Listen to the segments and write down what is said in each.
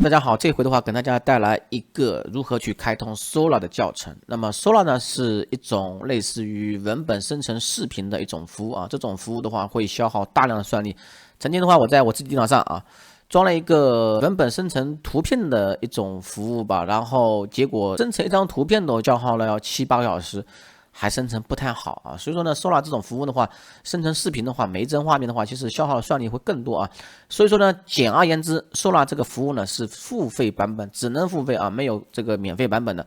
大家好，这回的话给大家带来一个如何去开通 Solar 的教程。那么 Solar 呢是一种类似于文本生成视频的一种服务啊，这种服务的话会消耗大量的算力。曾经的话我在我自己电脑上装了一个文本生成图片的一种服务吧，然后结果生成一张图片都消耗了要7、8个小时。还生成不太好啊，所以说呢，Solar 这种服务的话，生成视频的话，每一帧画面的话，其实消耗的算力会更多啊。所以说呢，简而言之，Solar 这个服务呢是付费版本，只能付费啊，没有这个免费版本的。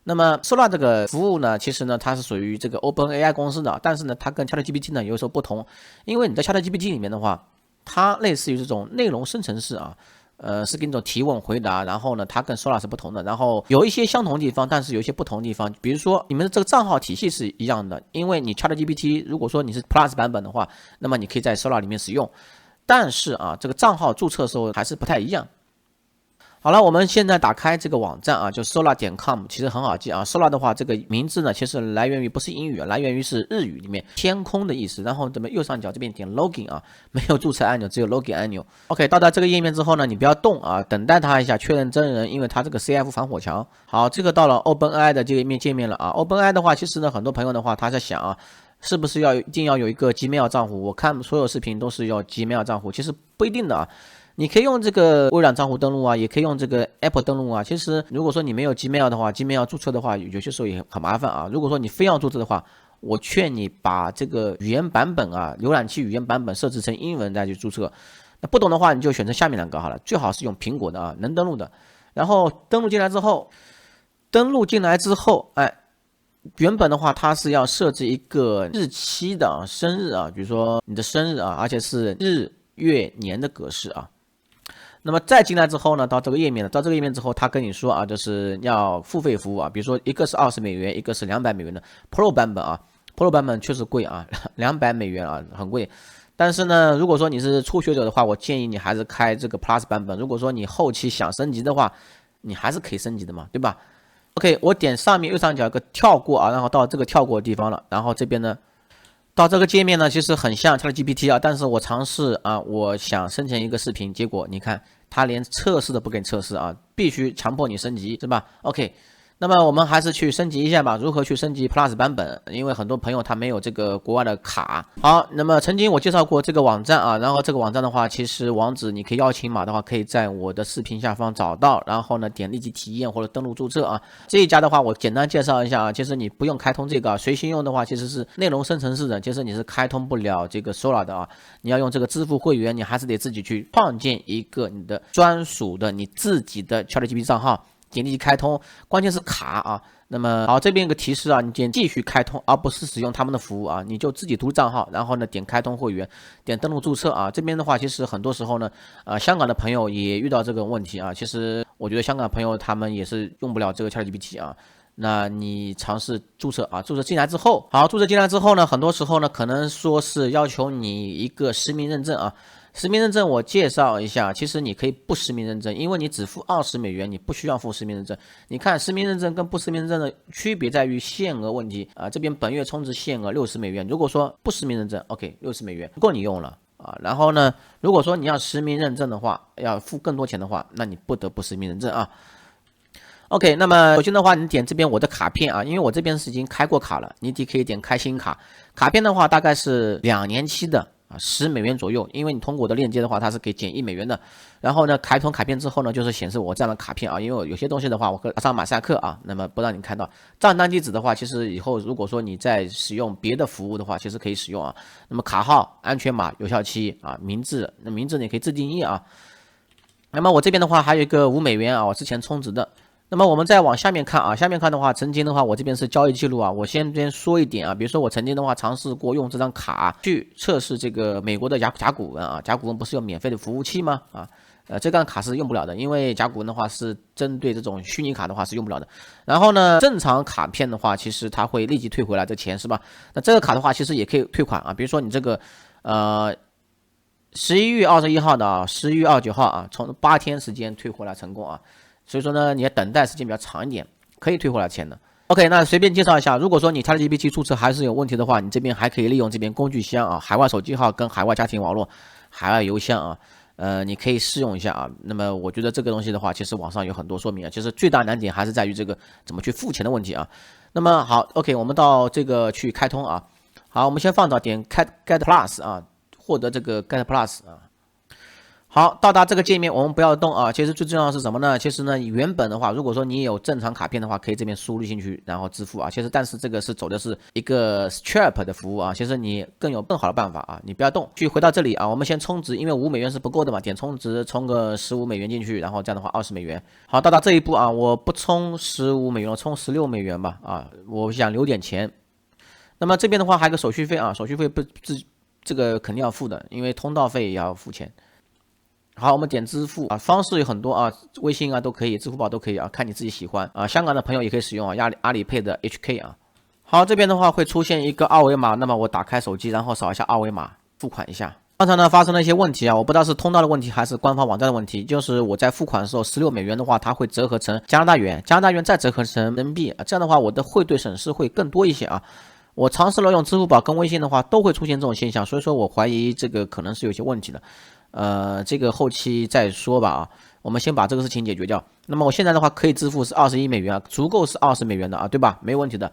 那么 Solar 这个服务呢，其实呢它是属于这个 OpenAI 公司的，但是呢它跟 ChatGPT 呢有所不同，因为你在 ChatGPT 里面的话，它类似于这种内容生成式啊。是给你种提问回答，然后呢，它跟 Solar 是不同的，然后有一些相同地方，但是有一些不同地方，比如说你们的这个账号体系是一样的，因为你 ChatGPT 如果说你是 Plus 版本的话，那么你可以在 Solar 里面使用，但是这个账号注册的时候还是不太一样。好了，我们现在打开这个网站啊，就 solar.com， 其实很好记啊。Solar 的话，这个名字呢，其实来源于不是英语，来源于是日语里面天空的意思。然后这么右上角这边点 login 啊，没有注册按钮，只有 login 按钮。OK， 到达这个页面之后呢，你不要动啊，等待它一下确认真人，因为它这个 CF 防火墙。好，这个到了 OpenAI 的这个界面了啊。OpenAI 的话，其实呢，很多朋友的话，他在想啊，是不是一定要有一个 Gmail 账户？我看所有视频都是要 Gmail 账户，其实不一定的啊。你可以用这个微软账户登录啊，也可以用这个 Apple 登录啊。其实如果说你没有 Gmail 的话，Gmail 注册的话，有些时候也很麻烦啊。如果说你非要注册的话，我劝你把这个语言版本啊，浏览器语言版本设置成英文再去注册。那不懂的话，你就选择下面两个好了，最好是用苹果的啊，能登录的。然后登录进来之后，原本的话它是要设置一个日期的啊，生日啊，比如说你的生日啊，而且是日月年的格式啊。那么再进来之后呢，到这个页面之后，他跟你说啊，就是要付费服务啊，比如说一个是$20，一个是$200的 Pro 版本啊，Pro 版本确实贵啊，$200啊，很贵。但是呢，如果说你是初学者的话，我建议你还是开这个 Plus 版本。如果说你后期想升级的话，你还是可以升级的嘛，对吧？OK， 我点上面右上角一个跳过啊，然后到这个跳过的地方了，然后这边呢。到这个界面呢，其实很像 ChatGPT 啊，但是我尝试啊，我想生成一个视频，结果你看它连测试都不给你测试啊，必须强迫你升级，是吧 ？OK， 那么我们还是去升级一下吧。如何去升级 Plus 版本？因为很多朋友他没有这个国外的卡。好，那么曾经我介绍过这个网站啊，然后这个网站的话，其实网址你可以邀请码的话，可以在我的视频下方找到，然后呢点立即体验或者登录注册啊。这一家的话，我简单介绍一下啊，其实你不用开通这个，随心用的话其实是内容生成式的，其实你是开通不了这个 Solar 的啊。你要用这个支付会员，你还是得自己去创建一个你的专属的你自己的 ChatGPT 账号。点击开通，关键是卡啊。那么好，这边有个提示啊，你点继续开通，而不是使用他们的服务啊，你就自己独立账号，然后呢点开通会员，点登录注册啊。这边的话，其实很多时候呢，香港的朋友也遇到这个问题啊。其实我觉得香港朋友他们也是用不了这个 ChatGPT 啊。那你尝试注册啊，注册进来之后，注册进来之后呢，很多时候呢，可能说是要求你一个实名认证啊。实名认证我介绍一下，其实你可以不实名认证，因为你只付$20，你不需要付实名认证。你看实名认证跟不实名认证的区别在于限额问题啊，这边本月充值限额$60，如果说不实名认证 ，OK， $60够你用了啊。然后呢，如果说你要实名认证的话，要付更多钱的话，那你不得不实名认证啊。OK， 那么首先的话，你点这边我的卡片啊，因为我这边是已经开过卡了，你可以点开新卡。卡片的话大概是2年期的。$10左右，因为你通过我的链接的话，它是可以减$1的。然后呢，开通卡片之后呢，就是显示我这样的卡片啊，因为我有些东西的话，我会打上马赛克啊，那么不让你看到。账单地址的话，其实以后如果说你在使用别的服务的话，其实可以使用啊。那么卡号、安全码、有效期啊、名字，那名字你可以自定义啊。那么我这边的话还有一个$5啊，我之前充值的。那么我们再往下面看啊，下面看的话，曾经的话，我这边是交易记录啊。我先说一点啊，比如说我曾经的话尝试过用这张卡去测试这个美国的甲骨文啊，甲骨文不是有免费的服务器吗？这张卡是用不了的，因为甲骨文的话是针对这种虚拟卡的话是用不了的。然后呢，正常卡片的话，其实它会立即退回来这钱是吧？那这个卡的话，其实也可以退款啊，比如说你这个11月21号的啊，11月29号啊，从8天时间退回来成功啊。所以说呢，你要等待时间比较长一点，可以退回来钱的。OK， 那随便介绍一下，如果说你 ChatGPT 注册还是有问题的话，你这边还可以利用这边工具箱啊，海外手机号跟海外家庭网络、海外邮箱啊，你可以试用一下啊。那么我觉得这个东西的话，其实网上有很多说明啊，其实最大难点还是在于这个怎么去付钱的问题啊。那么好 ，OK， 我们到这个去开通啊。好，我们先放到点 Get Plus 啊，获得这个 Get Plus 啊。好，到达这个界面，我们不要动啊。其实最重要的是什么呢？其实呢，原本的话，如果说你有正常卡片的话，可以这边输入进去，然后支付啊。其实，但是这个是走的是一个 Stripe 的服务啊。其实你更好的办法啊，你不要动，去回到这里啊。我们先充值，因为$5是不够的嘛，点充值，充个$15进去，然后这样的话$20。好，到达这一步啊，我不充$15，我充$16吧啊，我想留点钱。那么这边的话还有个手续费啊，手续费这个肯定要付的，因为通道费也要付钱。好，我们点支付啊，方式有很多啊，微信啊都可以，支付宝都可以啊，看你自己喜欢啊。香港的朋友也可以使用啊，阿里配的 HK 啊。好，这边的话会出现一个二维码，那么我打开手机，然后扫一下二维码，付款一下。刚才呢发生了一些问题啊，我不知道是通道的问题还是官方网站的问题，就是我在付款的时候$16的话，它会折合成加拿大元，加拿大元再折合成人民币啊，这样的话我的汇兑损失会更多一些啊。我尝试了用支付宝跟微信的话，都会出现这种现象，所以说我怀疑这个可能是有些问题的。这个后期再说吧啊，我们先把这个事情解决掉。那么我现在的话可以支付是$21啊，足够是$20的啊，对吧？没问题的。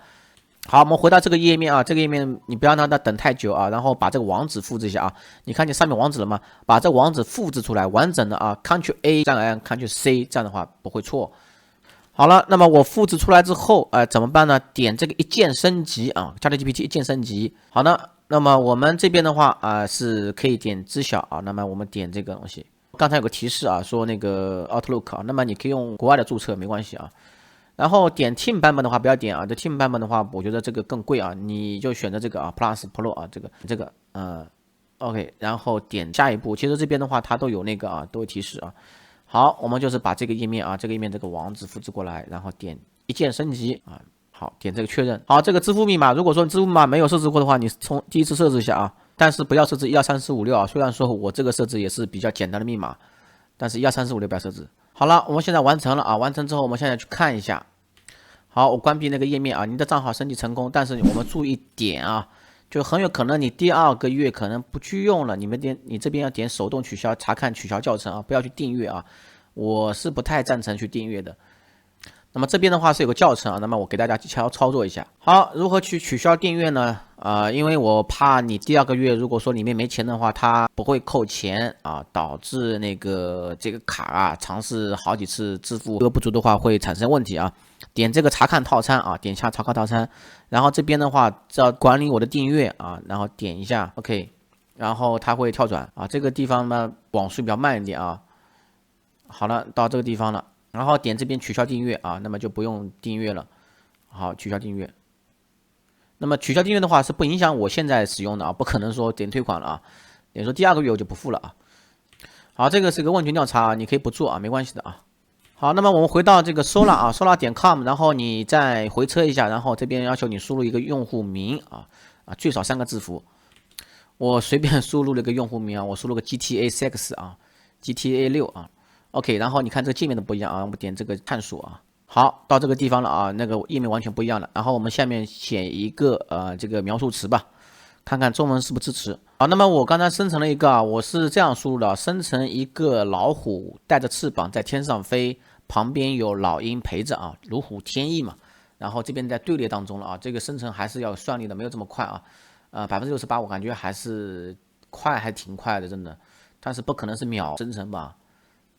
好，我们回到这个页面啊，这个页面你不要让它等太久啊，然后把这个网址复制一下啊。你看见上面网址了吗？把这个网址复制出来，完整的啊 ，Ctrl A 再按 Ctrl C， 这样的话不会错。好了，那么我复制出来之后，怎么办呢？点这个一键升级啊 ，ChatGPT 一键升级。好的，那么我们这边的话是可以点知晓啊，那么我们点这个东西。刚才有个提示啊，说那个 Outlook 啊，那么你可以用国外的注册没关系啊。然后点 Team 版本的话不要点啊，这 Team 版本的话，我觉得这个更贵啊，你就选择这个啊 Plus Pro 啊，这个OK， 然后点下一步。其实这边的话它都有那个啊，都有提示啊。好，我们就是把这个页面啊，这个页面这个网址复制过来，然后点一键升级啊。好，点这个确认。好，这个支付密码，如果说支付密码没有设置过的话，你从第一次设置一下啊，但是不要设置12345啊。虽然说我这个设置也是比较简单的密码，但是12345不要设置。好了，我们现在完成了啊，完成之后我们现在去看一下。好，我关闭那个页面啊，你的账号升级成功，但是我们注意点啊。就很有可能你第2个月可能不去用了，你这边要点手动取消查看取消教程啊，不要去订阅啊，我是不太赞成去订阅的。那么这边的话是有个教程啊，那么我给大家操作一下。好，如何去取消订阅呢？因为我怕你第2个月如果说里面没钱的话，它不会扣钱啊，导致这个卡啊尝试好几次支付不足的话会产生问题啊。点这个查看套餐啊，点下查看套餐，然后这边的话要管理我的订阅啊，然后点一下 OK， 然后它会跳转啊，这个地方呢网速比较慢一点啊。好了，到这个地方了，然后点这边取消订阅啊，那么就不用订阅了。好，取消订阅。那么取消订阅的话是不影响我现在使用的啊，不可能说点退款了啊，点说第2个月我就不付了啊。好，这个是个问卷调查，你可以不做啊，没关系的啊。好，那么我们回到这个 Solar 啊 ，Solar.com， 然后你再回车一下，然后这边要求你输入一个用户名最少3个字符。我随便输入了一个用户名啊，我输入个 GTA 6啊 ，GTA 6啊 ，OK， 然后你看这个界面都不一样啊，我们点这个探索啊。好，到这个地方了啊，那个页面完全不一样了。然后我们下面写一个这个描述词吧，看看中文是不是支持。好，那么我刚才生成了一个我是这样输入的，生成一个老虎带着翅膀在天上飞。旁边有老鹰陪着啊，如虎添翼嘛。然后这边在队列当中了啊，这个生成还是要算力的，没有这么快啊。68%我感觉还是快，还挺快的，真的。但是不可能是秒生成吧，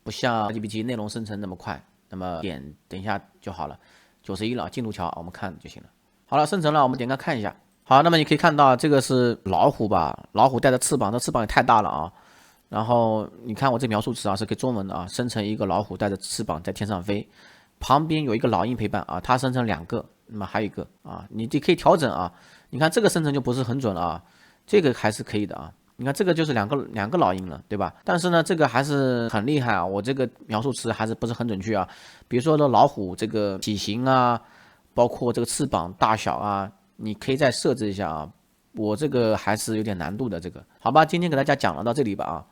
不像 GPT 内容生成那么快。那么等一下就好了，91了，进度条我们看就行了。好了，生成了，我们点开看一下。好，那么你可以看到这个是老虎吧，老虎带着翅膀，这翅膀也太大了啊。然后你看我这描述词啊是给中文的啊，生成一个老虎带着翅膀在天上飞，旁边有一个老鹰陪伴啊，它生成2个，那么还有一个啊，你可以调整啊。你看这个生成就不是很准了啊，这个还是可以的啊。你看这个就是两个老鹰了，对吧？但是呢，这个还是很厉害啊，我这个描述词还是不是很准确啊。比如说呢，老虎这个体型啊，包括这个翅膀大小啊，你可以再设置一下啊。我这个还是有点难度的，这个好吧，今天给大家讲了到这里吧啊。